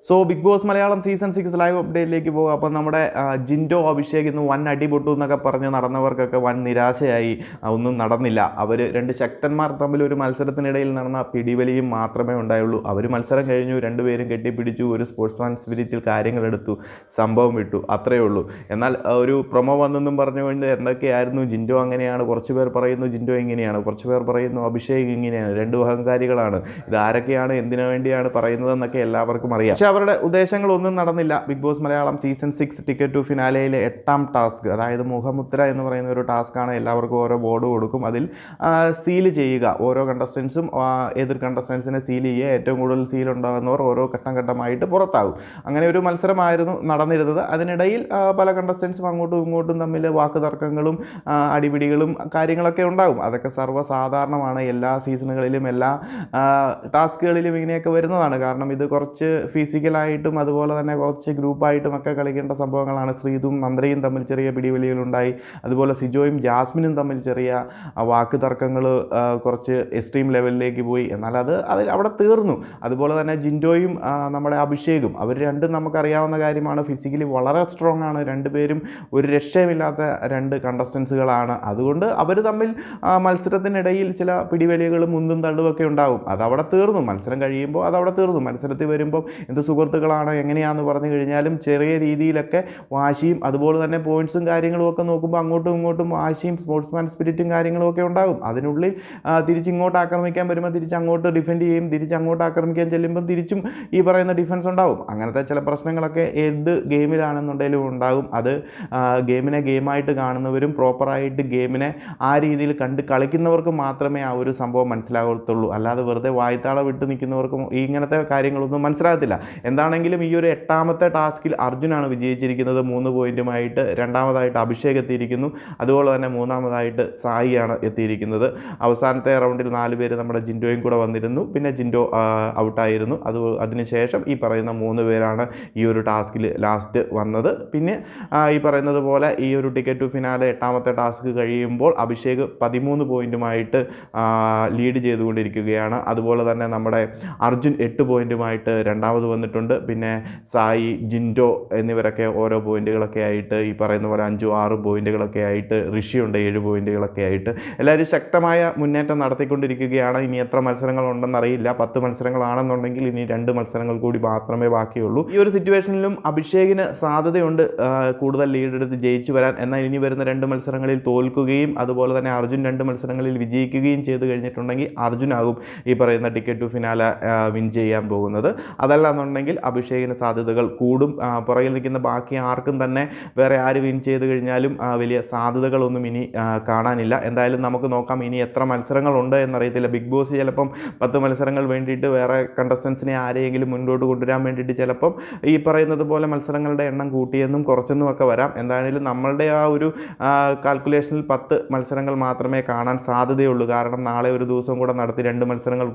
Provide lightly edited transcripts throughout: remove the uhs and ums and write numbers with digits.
Big Boss Malayalam season 6 live അപ്ഡേറ്റിലേക്ക് പോകുക. അപ്പം നമ്മുടെ ജിൻഡോ അഭിഷേക് ഇന്ന് വൻ അടി പൊട്ടു എന്നൊക്കെ പറഞ്ഞ് നടന്നവർക്കൊക്കെ വൻ നിരാശയായി. ഒന്നും നടന്നില്ല. അവർ രണ്ട് ശക്തന്മാർ തമ്മിൽ ഒരു മത്സരത്തിനിടയിൽ നടന്ന പിടിവലിയും മാത്രമേ ഉണ്ടായുള്ളൂ. അവർ മത്സരം കഴിഞ്ഞു, രണ്ടുപേരും കെട്ടിപ്പിടിച്ചു, ഒരു സ്പോർട്സ്മാൻ സ്പിരിറ്റിൽ കാര്യങ്ങളെടുത്തു, സംഭവം വിട്ടു, അത്രയേ ഉള്ളൂ. എന്നാൽ ഒരു പ്രൊമോ വന്നെന്നും പറഞ്ഞുകൊണ്ട് എന്തൊക്കെയായിരുന്നു, ജിൻഡോ അങ്ങനെയാണ്, കുറച്ച് പേർ പറയുന്നു ജിൻഡോ ഇങ്ങനെയാണ്, കുറച്ച് പേർ പറയുന്നു അഭിഷേക് ഇങ്ങനെയാണ്, രണ്ടും അഹങ്കാരികളാണ്, ഇത് ആരൊക്കെയാണ് എന്തിനു വേണ്ടിയാണ് പറയുന്നതെന്നൊക്കെ എല്ലാവർക്കും അറിയാം. പക്ഷേ അവരുടെ ഉദ്ദേശങ്ങളൊന്നും നടന്നില്ല. Bigg Boss Malayalam season 6 ticket to ഫിനാലയിലെ 8ാം ടാസ്ക്, അതായത് മുഖമുദ്ര എന്ന് പറയുന്ന ഒരു ടാസ്ക്കാണ്. എല്ലാവർക്കും ഓരോ ബോർഡ് കൊടുക്കും, അതിൽ സീൽ ചെയ്യുക. ഓരോ കണ്ടസ്റ്റൻസും എതിർ കണ്ടസ്റ്റൻസിനെ സീൽ ചെയ്യുക. ഏറ്റവും കൂടുതൽ സീൽ ഉണ്ടാകുന്നവർ ഓരോ ഘട്ടം ഘട്ടമായിട്ട് പുറത്താകും. അങ്ങനെ ഒരു മത്സരമായിരുന്നു നടന്നിരുന്നത്. അതിനിടയിൽ പല കണ്ടസ്റ്റൻസും അങ്ങോട്ടും ഇങ്ങോട്ടും തമ്മിൽ വാക്ക് തർക്കങ്ങളും അടിപിടികളും കാര്യങ്ങളൊക്കെ ഉണ്ടാകും. അതൊക്കെ സർവ്വസാധാരണമാണ്. എല്ലാ സീസണുകളിലും എല്ലാ ടാസ്കുകളിലും ഇങ്ങനെയൊക്കെ വരുന്നതാണ്. കാരണം ഇത് കുറച്ച് ഫിസിക്കലായിട്ടും അതുപോലെ തന്നെ കുറച്ച് ഗ്രൂപ്പായിട്ടും ഒക്കെ കളിക്കേണ്ട സംഭവങ്ങളാണ്. ശ്രീതും നന്ദ്രയും തമ്മിൽ ചെറിയ പിടിവലികളുണ്ടായി. അതുപോലെ സിജോയും ജാസ്മിനും തമ്മിൽ ചെറിയ വാക്ക് തർക്കങ്ങൾ കുറച്ച് എക്സ്ട്രീം ലെവലിലേക്ക് പോയി. എന്നാൽ അത് അവിടെ തീർന്നു. അതുപോലെ തന്നെ ജിൻഡോയും നമ്മുടെ അഭിഷേകും, അവർ രണ്ടും നമുക്കറിയാവുന്ന കാര്യമാണ്. ഫിസിക്കലി വളരെ സ്ട്രോങ് ആണ്. രണ്ടുപേരും ഒരു രക്ഷയുമില്ലാത്ത രണ്ട് കണ്ടസ്റ്റൻസുകളാണ്. അതുകൊണ്ട് അവർ തമ്മിൽ മത്സരത്തിനിടയിൽ ചില പിടിവലികളും മുന്തും തള്ളുമൊക്കെ ഉണ്ടാവും. അതവിടെ തീർന്നു. മത്സരം കഴിയുമ്പോൾ അതവിടെ തീർന്നു. മത്സരത്തിൽ വരുമ്പോൾ എന്ത് സുഹൃത്തുക്കളാണ് എങ്ങനെയാണെന്ന് പറഞ്ഞു കഴിഞ്ഞാലും ചെറിയ രീതിയിലൊക്കെ വാശിയും അതുപോലെ തന്നെ പോയിൻറ്റ്സും കാര്യങ്ങളും ഒക്കെ നോക്കുമ്പോൾ അങ്ങോട്ടും ഇങ്ങോട്ടും വാശിയും സ്പോർട്സ്മാൻ സ്പിരിറ്റും കാര്യങ്ങളും ഒക്കെ ഉണ്ടാകും. അതിനുള്ളിൽ തിരിച്ചിങ്ങോട്ട് ആക്രമിക്കാൻ വരുമ്പോൾ തിരിച്ചങ്ങോട്ട് ഡിഫെൻഡ് ചെയ്യും, തിരിച്ചങ്ങോട്ട് ആക്രമിക്കാൻ ചെല്ലുമ്പോൾ തിരിച്ചും ഈ പറയുന്ന ഡിഫൻസ് ഉണ്ടാവും. അങ്ങനത്തെ ചില പ്രശ്നങ്ങളൊക്കെ ഏത് ഗെയിമിലാണെന്നുണ്ടെങ്കിലും ഉണ്ടാകും. അത് ഗെയിമിനെ ഗെയിമായിട്ട് കാണുന്നവരും പ്രോപ്പറായിട്ട് ഗെയിമിനെ ആ രീതിയിൽ കണ്ട് കളിക്കുന്നവർക്ക് മാത്രമേ ആ ഒരു സംഭവം മനസ്സിലാകത്തുള്ളൂ. അല്ലാതെ വെറുതെ വായ്ത്താള വിട്ട് നിൽക്കുന്നവർക്കും ഇങ്ങനത്തെ കാര്യങ്ങളൊന്നും മനസ്സിലാകത്തില്ല. എന്താണെങ്കിലും ഈ ഒരു 8ാമത്തെ ടാസ്കിൽ അർജുനാണ് വിജയിച്ചിരിക്കുന്നത് 3 പോയിൻറ്റുമായിട്ട്. രണ്ടാമതായിട്ട് അഭിഷേക് എത്തിയിരിക്കുന്നു. അതുപോലെ തന്നെ മൂന്നാമതായിട്ട് സായിയാണ് എത്തിയിരിക്കുന്നത്. അവസാനത്തെ റൗണ്ടിൽ 4 പേര് നമ്മുടെ ജിൻഡോയും കൂടെ വന്നിരുന്നു. പിന്നെ ജിൻഡോ ഔട്ടായിരുന്നു. അതിനുശേഷം ഈ പറയുന്ന 3 പേരാണ് ഈ ഒരു ടാസ്കിൽ ലാസ്റ്റ് വന്നത്. പിന്നെ ഈ പറയുന്നത് പോലെ ഈ ഒരു ടിക്കറ്റ് ടു ഫിനാലെ 8ാമത്തെ ടാസ്ക് കഴിയുമ്പോൾ അഭിഷേക് 13 പോയിൻറ്റുമായിട്ട് ലീഡ് ചെയ്തുകൊണ്ടിരിക്കുകയാണ്. അതുപോലെ തന്നെ നമ്മുടെ അർജുൻ 8 പോയിൻറ്റുമായിട്ട് രണ്ടാമത് വന്നിട്ടുണ്ട്. പിന്നെ സായി, ജിൻഡോ എന്നിവരൊക്കെ ഓരോ പോയിൻറ്റുകളൊക്കെ ആയിട്ട്, ഈ പറയുന്ന പോലെ 5-6 പോയിൻറ്റുകളൊക്കെ ആയിട്ട്, ഋഷിയുണ്ട് 7 പോയിൻറ്റുകളൊക്കെ ആയിട്ട്, എല്ലാവരും ശക്തമായ മുന്നേറ്റം നടത്തിക്കൊണ്ടിരിക്കുകയാണ്. ഇനി എത്ര മത്സരങ്ങളുണ്ടെന്നറിയില്ല. 10 മത്സരങ്ങളാണെന്നുണ്ടെങ്കിൽ ഇനി 2 മത്സരങ്ങൾ കൂടി മാത്രമേ ബാക്കിയുള്ളൂ. ഈ ഒരു സിറ്റുവേഷനിലും അഭിഷേകിന് സാധ്യതയുണ്ട് കൂടുതൽ ലീഡെടുത്ത് ജയിച്ചു വരാൻ. എന്നാൽ ഇനി വരുന്ന 2 മത്സരങ്ങളിൽ തോൽക്കുകയും അതുപോലെ തന്നെ അർജുൻ 2 മത്സരങ്ങളിൽ വിജയിക്കുകയും ചെയ്ത് കഴിഞ്ഞിട്ടുണ്ടെങ്കിൽ അർജുനാകും ഈ പറയുന്ന ടിക്കറ്റ് ടു ഫിനാലെ വിൻ ചെയ്യാൻ പോകുന്നത്. അതല്ല എന്നുണ്ടെങ്കിൽ അഭിഷേകിന് സാധ്യതകൾ കൂടും. പുറകിൽ നിൽക്കുന്ന ബാക്കി ആർക്കും തന്നെ വേറെ ആര് വിൻ ചെയ്ത് കഴിഞ്ഞാലും വലിയ സാധ്യതകളൊന്നും ഇനി കാണാനില്ല. എന്തായാലും നമുക്ക് നോക്കാം ഇനി എത്ര മത്സരങ്ങളുണ്ട് എന്നറിയത്തില്ല. ബിഗ് ബോസ് ചിലപ്പം 10 മത്സരങ്ങൾ വേണ്ടിയിട്ട് വേറെ കണ്ടസ്റ്റൻസിനെ ആരെയെങ്കിലും മുൻപോട്ട് കൊണ്ടുവരാൻ വേണ്ടിയിട്ട് ചിലപ്പം ഈ പറയുന്നത് പോലെ മത്സരങ്ങളുടെ എണ്ണം കൂട്ടിയെന്നും കുറച്ചെന്നും ഒക്കെ വരാം. എന്തായാലും നമ്മളുടെ ആ ഒരു കാൽക്കുലേഷനിൽ 10 മത്സരങ്ങൾ മാത്രമേ കാണാൻ സാധ്യതയുള്ളൂ. കാരണം നാളെ ഒരു ദിവസം കൂടെ നടത്തി 2 മത്സരങ്ങൾ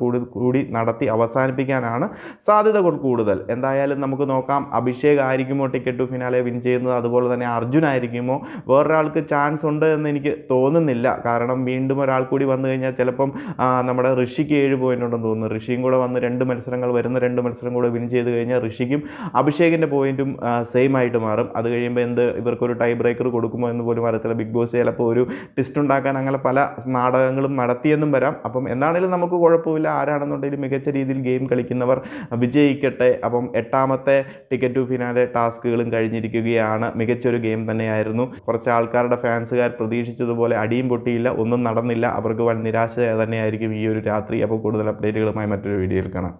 കൂടി നടത്തി അവസാനിപ്പിക്കാനാണ് സാധ്യത കൂടുതൽ. എന്തായാലും നമുക്ക് നോക്കാം അഭിഷേക് ആയിരിക്കുമോ ടിക്കറ്റ് ടു ഫിനാലെ വിൻ ചെയ്യുന്നത്, അതുപോലെ തന്നെ അർജുൻ ആയിരിക്കുമോ. വേറൊരാൾക്ക് ചാൻസ് ഉണ്ട് എന്ന് എനിക്ക് തോന്നുന്നില്ല. കാരണം വീണ്ടും ഒരാൾ കൂടി വന്നു കഴിഞ്ഞാൽ ചിലപ്പം നമ്മുടെ ഋഷിക്ക് 7 പോയിൻ്റ് ഉണ്ടെന്ന് തോന്നുന്നു. ഋഷിയും കൂടെ വന്ന് 2 മത്സരങ്ങൾ വരുന്ന 2 മത്സരം കൂടെ വിൻ ചെയ്ത് കഴിഞ്ഞാൽ ഋഷിക്കും അഭിഷേകിൻ്റെ പോയിൻറ്റും സെയിം ആയിട്ട് മാറും. അത് കഴിയുമ്പോൾ ഇവർക്കൊരു ടൈ ബ്രേക്കർ കൊടുക്കുമോ എന്ന് പോലും അറിയത്തില്ല. ബിഗ് ബോസ് ചിലപ്പോൾ ഒരു ട്വിസ്റ്റ് ഉണ്ടാക്കാൻ അങ്ങനെ പല നാടകങ്ങളും നടത്തിയെന്നും വരാം. അപ്പം എന്താണെങ്കിലും നമുക്ക് കുഴപ്പമില്ല. ആരാണെന്നുണ്ടെങ്കിലും മികച്ച രീതിയിൽ ഗെയിം കളിക്കുന്നവർ വിജയിക്കട്ടെ. അപ്പം 8ാമത്തെ ടിക്കറ്റ് ടു ഫിനാലെ ടാസ്കുകളും കഴിഞ്ഞിരിക്കുകയാണ്. മികച്ചൊരു ഗെയിം തന്നെയായിരുന്നു. കുറച്ച് ആൾക്കാരുടെ ഫാൻസുകാർ പ്രതീക്ഷിച്ചതുപോലെ അടിയും പൊട്ടിയില്ല, ഒന്നും നടന്നില്ല. അവർക്ക് വൻ നിരാശ തന്നെയായിരിക്കും ഈ ഒരു രാത്രി. അപ്പോൾ കൂടുതൽ അപ്ഡേറ്റുകളുമായി മറ്റൊരു വീഡിയോയിൽ കാണാം.